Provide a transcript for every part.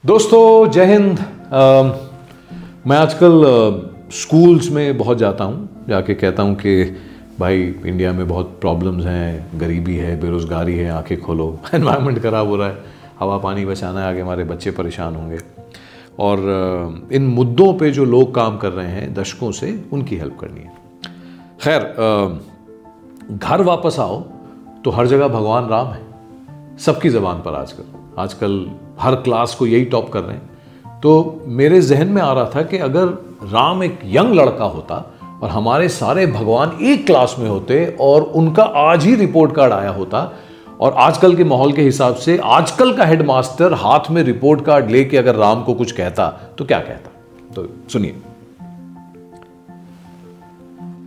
दोस्तों जय हिंद। मैं आजकल स्कूल्स में बहुत जाता हूँ, जाके कहता हूँ कि भाई इंडिया में बहुत प्रॉब्लम्स हैं, गरीबी है, बेरोज़गारी है, आंखें खोलो, एनवायरनमेंट ख़राब हो रहा है, हवा पानी बचाना है, आगे हमारे बच्चे परेशान होंगे। और इन मुद्दों पे जो लोग काम कर रहे हैं दशकों से, उनकी हेल्प करनी है। खैर, घर वापस आओ तो हर जगह भगवान राम है, सबकी ज़बान पर। आजकल हर क्लास को यही टॉप कर रहे हैं। तो मेरे जहन में आ रहा था कि अगर राम एक यंग लड़का होता और हमारे सारे भगवान एक क्लास में होते और उनका आज ही रिपोर्ट कार्ड आया होता, और आजकल के माहौल के हिसाब से आजकल का हेडमास्टर हाथ में रिपोर्ट कार्ड लेके अगर राम को कुछ कहता तो क्या कहता? तो सुनिए।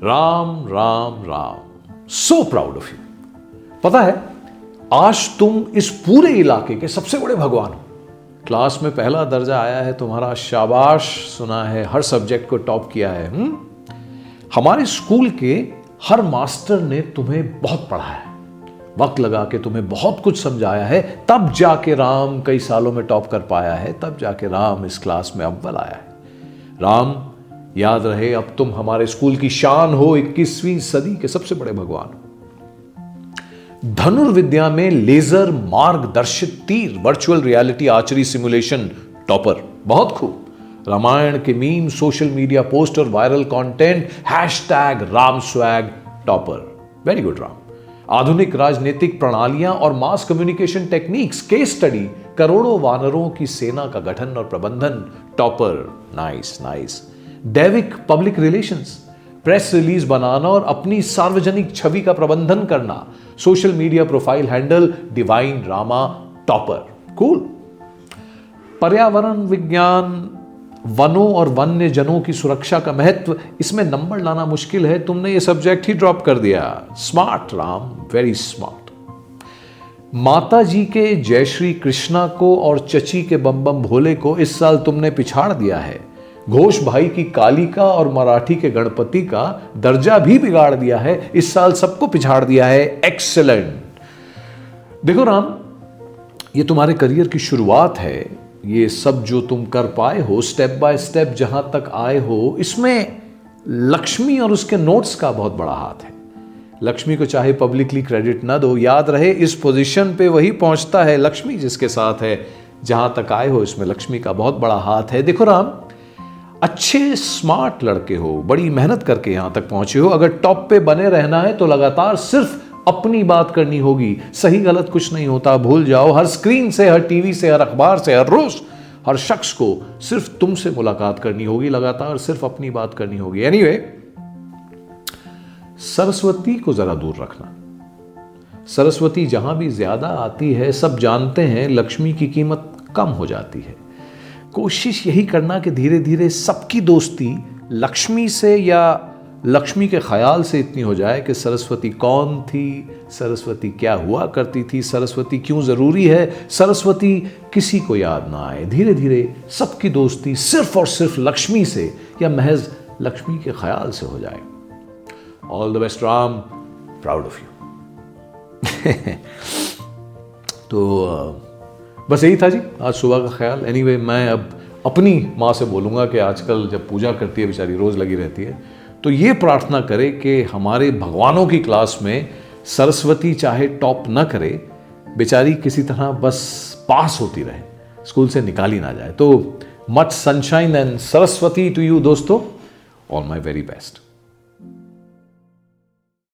Ram Ram Ram, so proud of you. पता है, आज तुम इस पूरे इलाके के सबसे बड़े भगवान हो। क्लास में पहला दर्जा आया है तुम्हारा, शाबाश सुना है, हर सब्जेक्ट को टॉप किया है। हमारे स्कूल के हर मास्टर ने तुम्हें बहुत पढ़ाया है, वक्त लगा के तुम्हें बहुत कुछ समझाया है, तब जाके राम कई सालों में टॉप कर पाया है, तब जाके राम इस क्लास में अव्वल आया है। राम, याद रहे, अब तुम हमारे स्कूल की शान हो, 21वीं सदी के सबसे बड़े भगवान हो। धनुर्विद्या में लेजर मार्गदर्शित तीर, virtual reality archery simulation topper, बहुत खूब। रामायण के मीम, सोशल मीडिया पोस्ट और viral content, hashtag Ram swag topper, very good Ram. आधुनिक राजनीतिक प्रणालियां और mass communication techniques, case study, करोड़ों वानरों की सेना का गठन और प्रबंधन, टॉपर, नाइस नाइस। दैविक पब्लिक रिलेशंस, प्रेस रिलीज बनाना और अपनी सार्वजनिक छवि का प्रबंधन करना, social media profile handle, divine Rama, topper, cool. पर्यावरण विज्ञान, वनों और वन्य जनों की सुरक्षा का महत्व, इसमें नंबर लाना मुश्किल है, तुमने ये सब्जेक्ट ही ड्रॉप कर दिया। Smart Ram, very smart. माता जी के जय श्री कृष्णा को और चची के बम बम भोले को इस साल तुमने पिछाड़ दिया है। घोष भाई की कालिका और मराठी के गणपति का दर्जा भी बिगाड़ दिया है, इस साल सबको पिछाड़ दिया है। एक्सेलेंट। देखो राम, ये तुम्हारे करियर की शुरुआत है। ये सब जो तुम कर पाए हो, स्टेप बाय स्टेप जहां तक आए हो, इसमें लक्ष्मी और उसके नोट्स का बहुत बड़ा हाथ है। लक्ष्मी को चाहे पब्लिकली क्रेडिट ना दो, याद रहे इस पोजीशन पे वही पहुंचता है लक्ष्मी जिसके साथ है। जहां तक आए हो इसमें लक्ष्मी का बहुत बड़ा हाथ है। देखो राम, अच्छे स्मार्ट लड़के हो, बड़ी मेहनत करके यहां तक पहुंचे हो। अगर टॉप पे बने रहना है तो लगातार सिर्फ अपनी बात करनी होगी, सही गलत कुछ नहीं होता, भूल जाओ। हर स्क्रीन से, हर टीवी से, हर अखबार से, हर रोज हर शख्स को सिर्फ तुमसे मुलाकात करनी होगी, लगातार सिर्फ अपनी बात करनी होगी। एनीवे, सरस्वती को जरा दूर रखना। सरस्वती जहां भी ज्यादा आती है, सब जानते हैं लक्ष्मी की कीमत कम हो जाती है। कोशिश यही करना कि धीरे धीरे सबकी दोस्ती लक्ष्मी से या लक्ष्मी के ख्याल से इतनी हो जाए कि सरस्वती कौन थी, सरस्वती क्या हुआ करती थी, सरस्वती क्यों जरूरी है, सरस्वती किसी को याद ना आए। धीरे धीरे सबकी दोस्ती सिर्फ और सिर्फ लक्ष्मी से या महज लक्ष्मी के ख्याल से हो जाए। All the best Ram, proud of you. तो बस यही था जी आज सुबह का ख्याल। एनीवे, मैं अब अपनी माँ से बोलूँगा कि आजकल जब पूजा करती है, बेचारी रोज़ लगी रहती है, तो ये प्रार्थना करे कि हमारे भगवानों की क्लास में सरस्वती चाहे टॉप न करे, बेचारी किसी तरह बस पास होती रहे, स्कूल से निकाली ना जाए। तो much sunshine and Saraswati to you दोस्तों, ऑल माई वेरी बेस्ट।